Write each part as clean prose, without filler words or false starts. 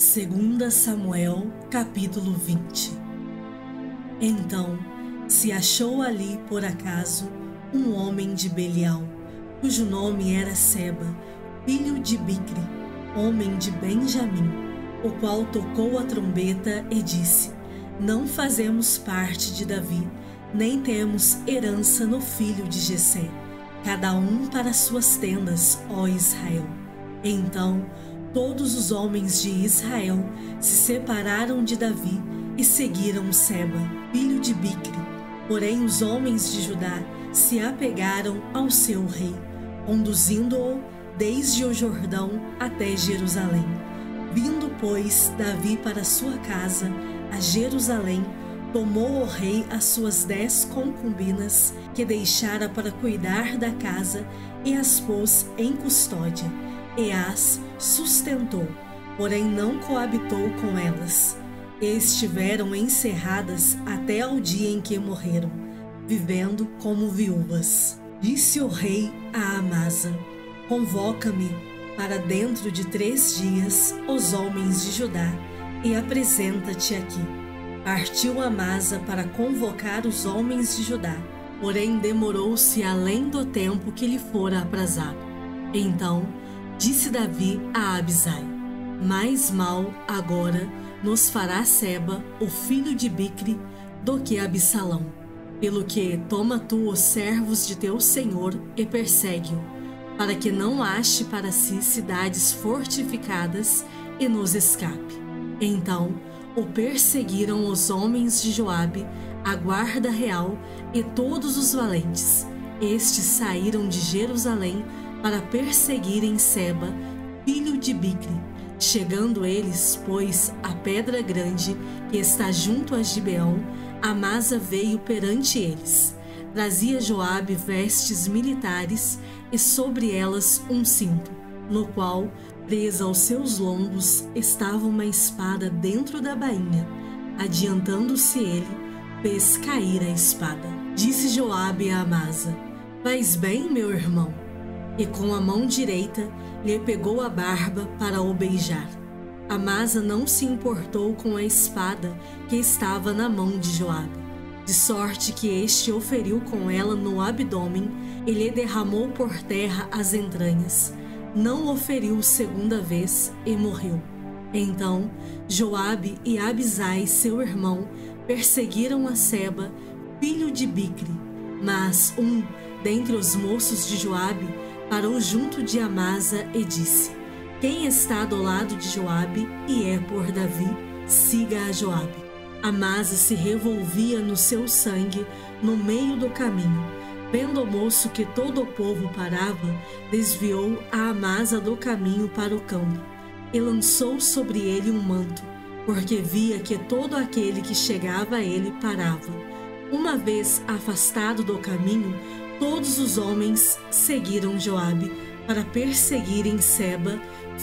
Segunda Samuel, capítulo 20. Então se achou ali por acaso um homem de Belial, cujo nome era Seba, filho de Bicri, homem de Benjamim, o qual tocou a trombeta e disse: Não fazemos parte de Davi, nem temos herança no filho de Jessé, cada um para suas tendas, ó Israel. Então todos os homens de Israel se separaram de Davi e seguiram Seba, filho de Bicri. Porém os homens de Judá se apegaram ao seu rei, conduzindo-o desde o Jordão até Jerusalém. Vindo, pois, Davi para sua casa, a Jerusalém, tomou o rei as suas 10 concubinas que deixara para cuidar da casa e as pôs em custódia, e as sustentou, porém não coabitou com elas. E estiveram encerradas até ao dia em que morreram, vivendo como viúvas. Disse o rei a Amasa: Convoca-me para dentro de 3 dias os homens de Judá e apresenta-te aqui. Partiu Amasa para convocar os homens de Judá, porém demorou-se além do tempo que lhe fora aprazado. Então disse Davi a Abisai: Mais mal agora nos fará Seba, o filho de Bicri, do que Absalão. Pelo que toma tu os servos de teu senhor e persegue-o, para que não ache para si cidades fortificadas e nos escape. Então o perseguiram os homens de Joabe, a guarda real e todos os valentes. Estes saíram de Jerusalém para perseguirem Seba, filho de Bicri. Chegando eles, pois, à pedra grande que está junto a Gibeão, Amasa veio perante eles. Trazia Joabe vestes militares e sobre elas um cinto, no qual, presa aos seus lombos, estava uma espada dentro da bainha. Adiantando-se ele, fez cair a espada. Disse Joabe a Amasa: Vais bem, meu irmão? E com a mão direita lhe pegou a barba para o beijar. Amasa não se importou com a espada que estava na mão de Joabe, de sorte que este o feriu com ela no abdômen e lhe derramou por terra as entranhas. Não o feriu segunda vez e morreu. Então Joabe e Abisai, seu irmão, perseguiram a Seba, filho de Bicri. Mas um dentre os moços de Joabe parou junto de Amasa e disse: Quem está do lado de Joabe e é por Davi, siga a Joabe. Amasa se revolvia no seu sangue no meio do caminho. Vendo o moço que todo o povo parava, desviou a Amasa do caminho para o campo e lançou sobre ele um manto, porque via que todo aquele que chegava a ele parava. Uma vez afastado do caminho, todos os homens seguiram Joabe para perseguirem Seba,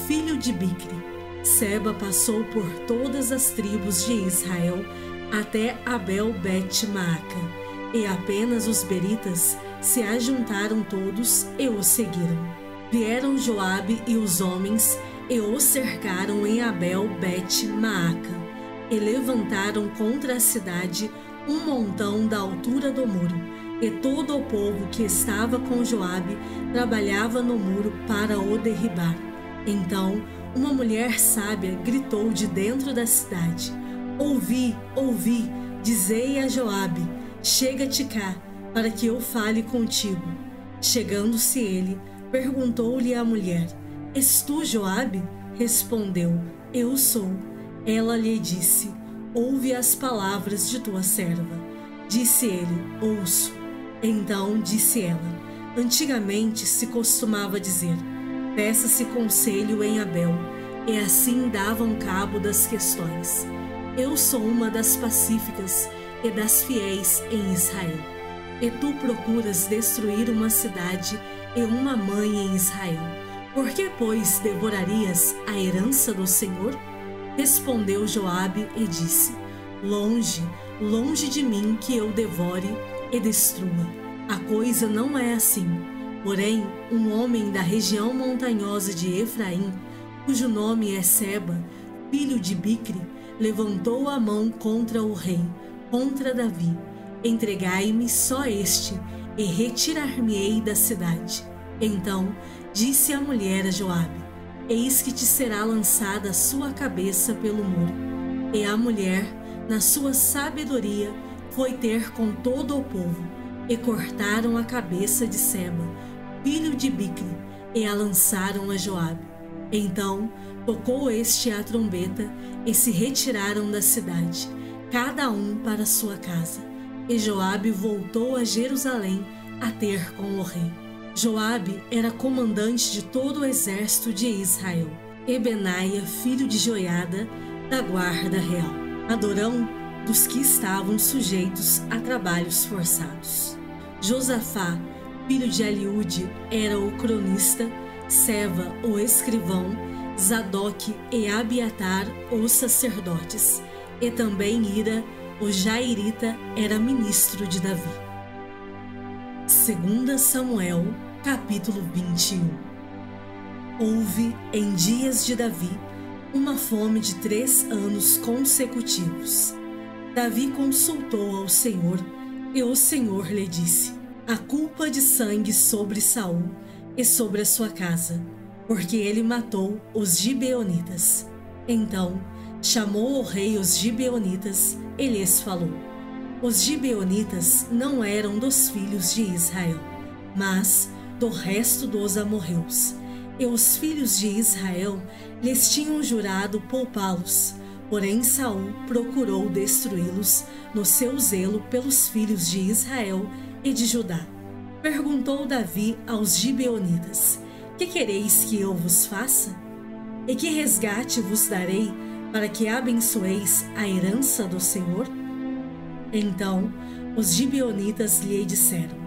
filho de Bicri. Seba passou por todas as tribos de Israel até Abel-Bet-Maaca, e apenas os beritas se ajuntaram todos e o seguiram. Vieram Joabe e os homens e o cercaram em Abel-Bet-Maaca, e levantaram contra a cidade um montão da altura do muro. E todo o povo que estava com Joabe trabalhava no muro para o derribar. Então uma mulher sábia gritou de dentro da cidade: Ouvi, ouvi, dizei a Joabe: Chega-te cá, para que eu fale contigo. Chegando-se ele, perguntou-lhe a mulher: És tu Joabe? Respondeu: Eu sou. Ela lhe disse: Ouve as palavras de tua serva. Disse ele: Ouço. Então disse ela: Antigamente se costumava dizer: Peça-se conselho em Abel, e assim davam cabo das questões. Eu sou uma das pacíficas e das fiéis em Israel. E tu procuras destruir uma cidade e uma mãe em Israel. Por que, pois, devorarias a herança do Senhor? Respondeu Joabe e disse: Longe, longe de mim que eu devore e destrua. A coisa não é assim. Porém, um homem da região montanhosa de Efraim, cujo nome é Seba, filho de Bicri, levantou a mão contra o rei, contra Davi. Entregai-me só este, e retirar-me-ei da cidade. Então disse a mulher a Joabe: eis que te será lançada a sua cabeça pelo muro. E a mulher, na sua sabedoria, foi ter com todo o povo, e cortaram a cabeça de Seba, filho de Bicri, e a lançaram a Joabe. Então tocou este a trombeta, e se retiraram da cidade, cada um para sua casa. E Joabe voltou a Jerusalém a ter com o rei. Joabe era comandante de todo o exército de Israel, e Benaia, filho de Joiada, da guarda real. Adorão, dos que estavam sujeitos a trabalhos forçados. Josafá, filho de Eliúde, era o cronista, Seva, o escrivão, Zadoque e Abiatar, os sacerdotes, e também Ira, o jairita, era ministro de Davi. 2 Samuel, capítulo 21. Houve, em dias de Davi, uma fome de 3 anos consecutivos. Davi consultou ao Senhor, e o Senhor lhe disse: a culpa de sangue sobre Saul e sobre a sua casa, porque ele matou os gibeonitas. Então chamou o rei os gibeonitas e lhes falou: os gibeonitas não eram dos filhos de Israel, mas do resto dos amorreus. E os filhos de Israel lhes tinham jurado poupá-los, porém Saul procurou destruí-los no seu zelo pelos filhos de Israel e de Judá. Perguntou Davi aos gibeonitas: que quereis que eu vos faça? E que resgate vos darei para que abençoeis a herança do Senhor? Então os gibeonitas lhe disseram: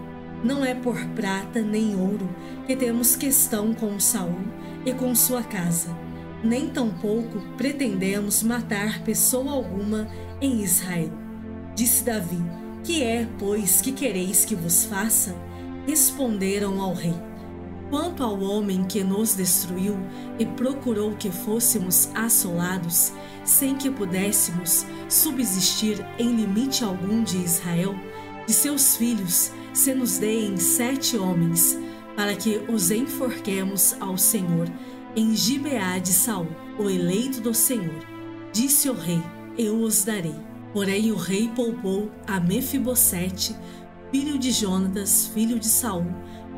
não é por prata nem ouro que temos questão com Saul e com sua casa, nem tampouco pretendemos matar pessoa alguma em Israel. Disse Davi: que é, pois, que quereis que vos faça? Responderam ao rei: quanto ao homem que nos destruiu e procurou que fôssemos assolados, sem que pudéssemos subsistir em limite algum de Israel, de seus filhos se nos deem 7 homens, para que os enforquemos ao Senhor em Gibeá de Saul, o eleito do Senhor. Disse o rei: eu os darei. Porém o rei poupou a Mefibosete, filho de Jonatas, filho de Saul,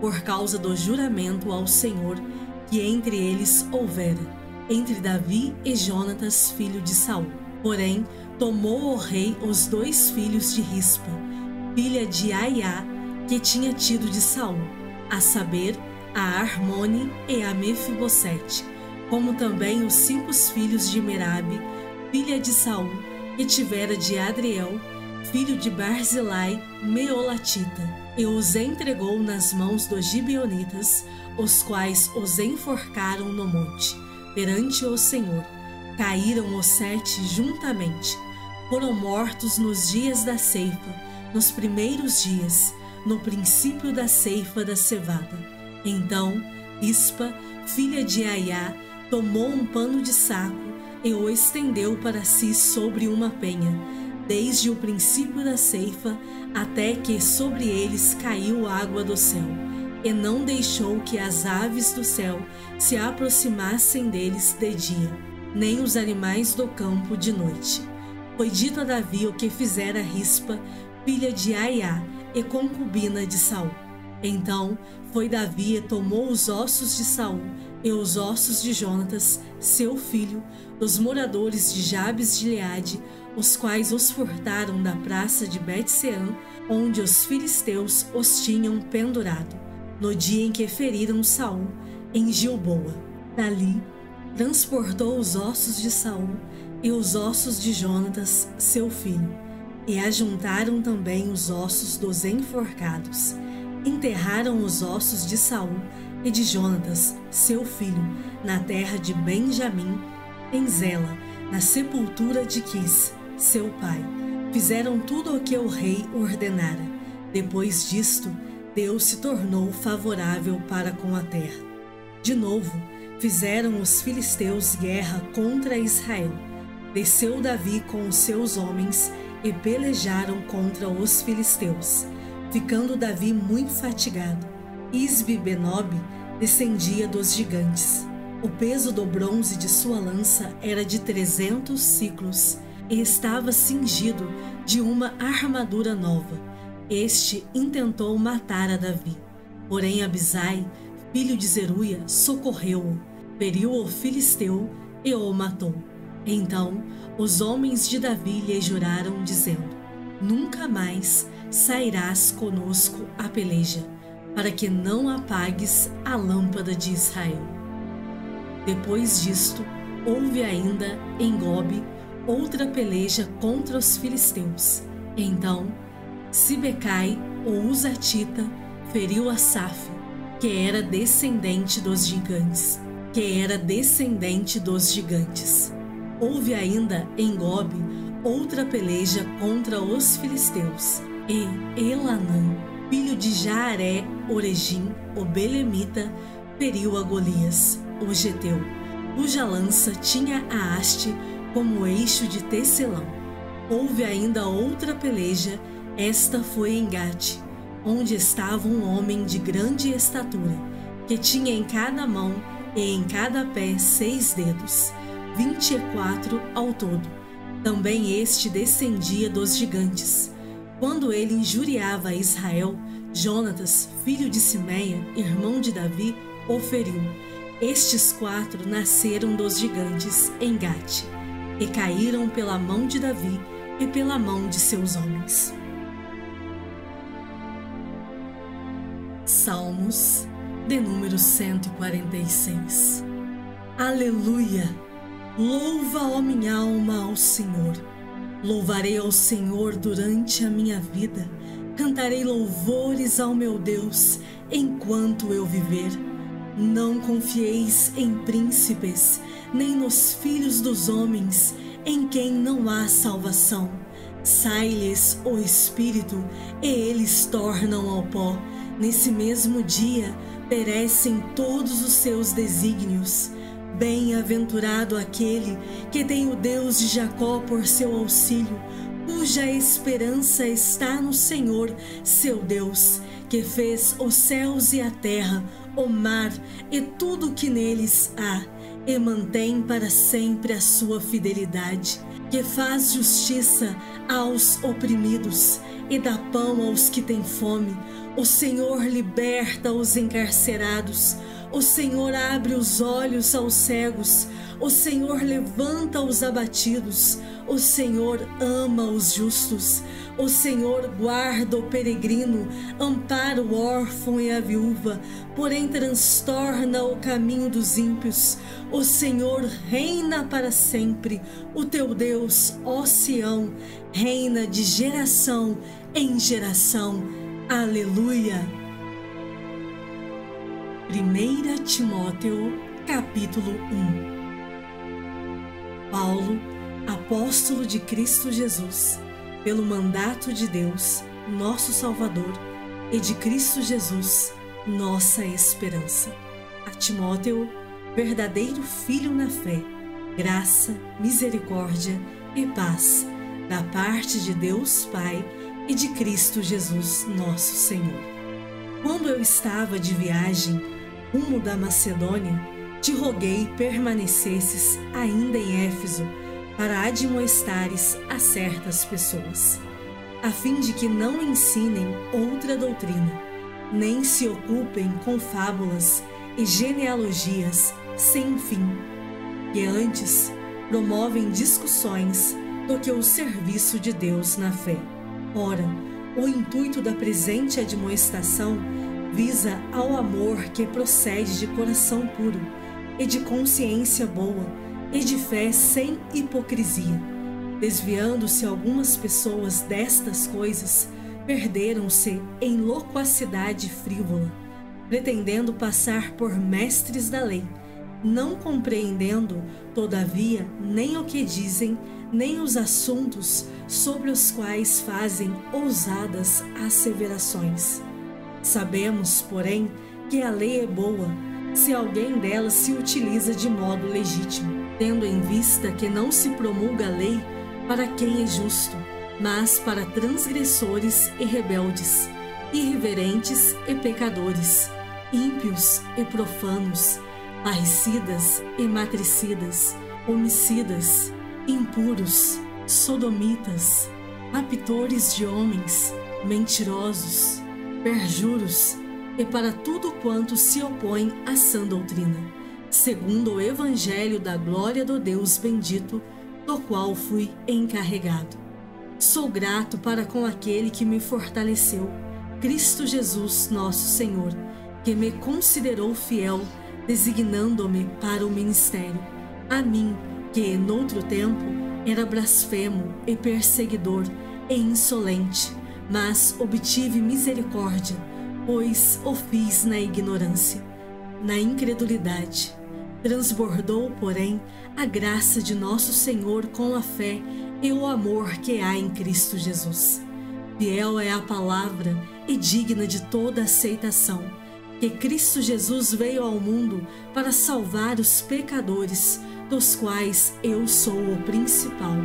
por causa do juramento ao Senhor que entre eles houvera, entre Davi e Jonatas, filho de Saul. Porém tomou o rei os 2 filhos de Rispa, filha de Aiá, que tinha tido de Saul, a saber, a Armone e a Mefibosete, como também os 5 filhos de Merabe, filha de Saul, que tivera de Adriel, filho de Barzilai, Meolatita, e os entregou nas mãos dos gibeonitas, os quais os enforcaram no monte, perante o Senhor. Caíram os 7 juntamente. Foram mortos nos dias da ceifa, nos primeiros dias, no princípio da ceifa da cevada. Então Ispa, filha de Aiá, tomou um pano de saco e o estendeu para si sobre uma penha, desde o princípio da ceifa até que sobre eles caiu água do céu, e não deixou que as aves do céu se aproximassem deles de dia, nem os animais do campo de noite. Foi dito a Davi o que fizera Rispa, filha de Aiá, e concubina de Saul. Então foi Davi e tomou os ossos de Saul e os ossos de Jonatas, seu filho, dos moradores de Jabes de Gileade, os quais os furtaram da praça de Bet-seã, onde os filisteus os tinham pendurado, no dia em que feriram Saul, em Gilboa. Dali transportou os ossos de Saul e os ossos de Jonatas, seu filho, e ajuntaram também os ossos dos enforcados. Enterraram os ossos de Saul e de Jonatas, seu filho, na terra de Benjamim, em Zela, na sepultura de Quis, seu pai. Fizeram tudo o que o rei ordenara. Depois disto, Deus se tornou favorável para com a terra. De novo, Fizeram os filisteus guerra contra Israel. Desceu Davi com os seus homens e pelejaram contra os filisteus, ficando Davi muito fatigado. Isbi-Benob descendia dos gigantes. O peso do bronze de sua lança era de 300 siclos e estava cingido de uma armadura nova. Este intentou matar a Davi, porém Abisai, filho de Zeruia, socorreu-o, feriu o filisteu e o matou. Então os homens de Davi lhe juraram, dizendo: Nunca mais sairás conosco à peleja, para que não apagues a lâmpada de Israel. Depois disto, houve ainda em Gobe outra peleja contra os filisteus. Então Sibecai, o Husatita, feriu Asaf, que era descendente dos gigantes. Houve ainda em Gobe outra peleja contra os filisteus, e Elanã, filho de Jaaré Oregim, o belemita, feriu a Golias, o geteu, cuja lança tinha a haste como eixo de tecelão. Houve ainda outra peleja, esta foi em Gate, onde estava um homem de grande estatura, que tinha em cada mão e em cada pé 6 dedos, 24 ao todo. Também este descendia dos gigantes. Quando ele injuriava a Israel, Jonatas, filho de Simeia, irmão de Davi, o feriu. Estes 4 nasceram dos gigantes em Gate, e caíram pela mão de Davi e pela mão de seus homens. Salmos de número 146. Aleluia! Louva, ó minha alma, ao Senhor. Louvarei ao Senhor durante a minha vida. Cantarei louvores ao meu Deus enquanto eu viver. Não confieis em príncipes, nem nos filhos dos homens, em quem não há salvação. Sai-lhes o espírito, e eles tornam ao pó. Nesse mesmo dia perecem todos os seus desígnios. Bem-aventurado aquele que tem o Deus de Jacó por seu auxílio, cuja esperança está no Senhor, seu Deus, que fez os céus e a terra, o mar e tudo o que neles há, e mantém para sempre a sua fidelidade, que faz justiça aos oprimidos e dá pão aos que têm fome. O Senhor liberta os encarcerados. O Senhor abre os olhos aos cegos. O Senhor levanta os abatidos. O Senhor ama os justos. O Senhor guarda o peregrino, ampara o órfão e a viúva, porém transtorna o caminho dos ímpios. O Senhor reina para sempre. O teu Deus, ó Sião, reina de geração em geração. Aleluia! 1 Timóteo, capítulo 1. Paulo, apóstolo de Cristo Jesus, pelo mandato de Deus, nosso Salvador, e de Cristo Jesus, nossa esperança. A Timóteo, verdadeiro filho na fé, graça, misericórdia e paz, da parte de Deus Pai e de Cristo Jesus, nosso Senhor. Quando eu estava de viagem rumo da Macedônia, te roguei permanecesses ainda em Éfeso, para admoestares a certas pessoas, a fim de que não ensinem outra doutrina, nem se ocupem com fábulas e genealogias sem fim, que antes promovem discussões do que o serviço de Deus na fé. Ora, o intuito da presente admoestação visa ao amor que procede de coração puro e de consciência boa e de fé sem hipocrisia. Desviando-se algumas pessoas destas coisas, perderam-se em loquacidade frívola, pretendendo passar por mestres da lei, não compreendendo, todavia, nem o que dizem, nem os assuntos sobre os quais fazem ousadas asseverações. Sabemos, porém, que a lei é boa se alguém delas se utiliza de modo legítimo, tendo em vista que não se promulga a lei para quem é justo, mas para transgressores e rebeldes, irreverentes e pecadores, ímpios e profanos, parricidas e matricidas, homicidas, impuros, sodomitas, raptores de homens, mentirosos, perjuros, e para tudo quanto se opõe à sã doutrina, segundo o evangelho da glória do Deus bendito, do qual fui encarregado. Sou grato para com aquele que me fortaleceu, Cristo Jesus nosso Senhor, que me considerou fiel, designando-me para o ministério, a mim, que, noutro tempo, era blasfemo e perseguidor e insolente, mas obtive misericórdia, pois o fiz na ignorância, na incredulidade. Transbordou, porém, a graça de nosso Senhor com a fé e o amor que há em Cristo Jesus. Fiel é a palavra e digna de toda aceitação, que Cristo Jesus veio ao mundo para salvar os pecadores, dos quais eu sou o principal.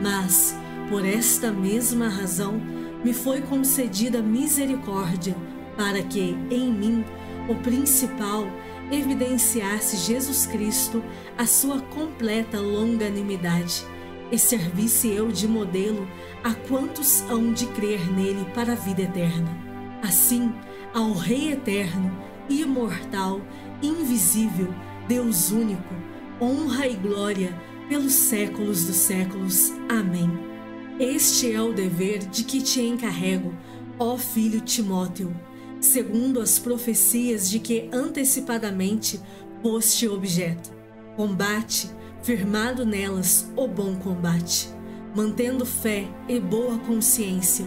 Mas, por esta mesma razão, me foi concedida misericórdia, para que, em mim, o principal, evidenciasse Jesus Cristo a sua completa longanimidade, e servisse eu de modelo a quantos hão de crer nele para a vida eterna. Assim, ao Rei eterno, imortal, invisível, Deus único, honra e glória pelos séculos dos séculos. Amém. Este é o dever de que te encarrego, ó filho Timóteo, segundo as profecias de que antecipadamente foste objeto. Combate, firmado nelas, o bom combate, mantendo fé e boa consciência,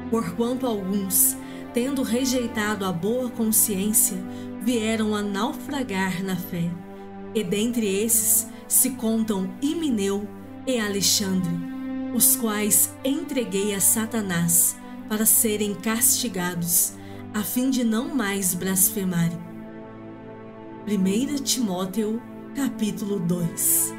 porquanto alguns, tendo rejeitado a boa consciência, vieram a naufragar na fé. E dentre esses se contam Himeneu e Alexandre, os quais entreguei a Satanás para serem castigados, a fim de não mais blasfemarem. 1 Timóteo, capítulo 2.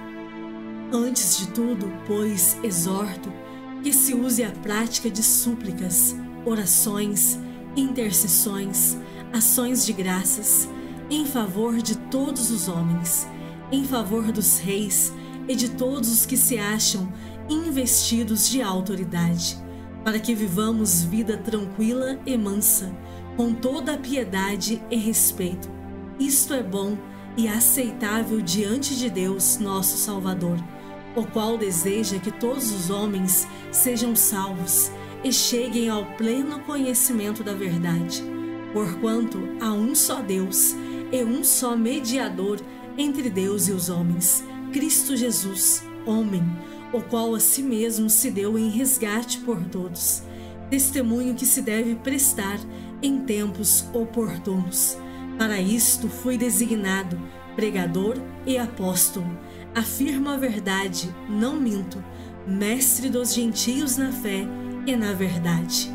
Antes de tudo, pois, exorto que se use a prática de súplicas, orações, intercessões, ações de graças, em favor de todos os homens, em favor dos reis e de todos os que se acham investidos de autoridade, para que vivamos vida tranquila e mansa, com toda a piedade e respeito. Isto é bom e aceitável diante de Deus, nosso Salvador, o qual deseja que todos os homens sejam salvos e cheguem ao pleno conhecimento da verdade, porquanto há um só Deus e um só mediador entre Deus e os homens, Cristo Jesus, homem, o qual a si mesmo se deu em resgate por todos, testemunho que se deve prestar em tempos oportunos. Para isto fui designado pregador e apóstolo, afirmo a verdade, não minto, mestre dos gentios na fé e na verdade.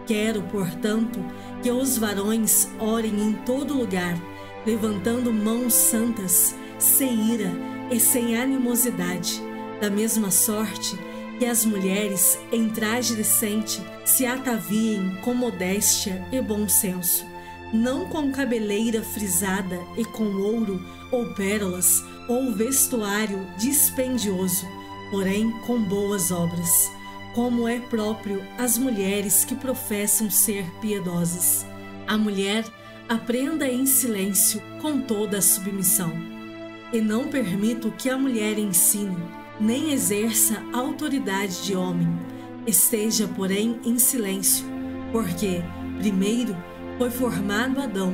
Quero, portanto, que os varões orem em todo lugar, levantando mãos santas, sem ira e sem animosidade, da mesma sorte que as mulheres, em traje decente, se ataviem com modéstia e bom senso, não com cabeleira frisada e com ouro ou pérolas ou vestuário dispendioso, porém com boas obras, como é próprio às mulheres que professam ser piedosas. A mulher aprenda em silêncio com toda a submissão. E não permito que a mulher ensine, nem exerça autoridade de homem. Esteja, porém, em silêncio, porque, primeiro, foi formado Adão,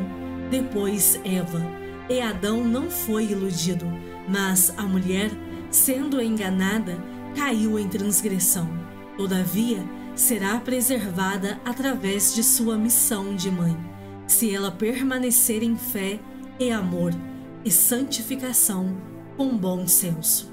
depois Eva. E Adão não foi iludido, mas a mulher, sendo enganada, caiu em transgressão. Todavia, será preservada através de sua missão de mãe, se ela permanecer em fé e amor e santificação com bom senso.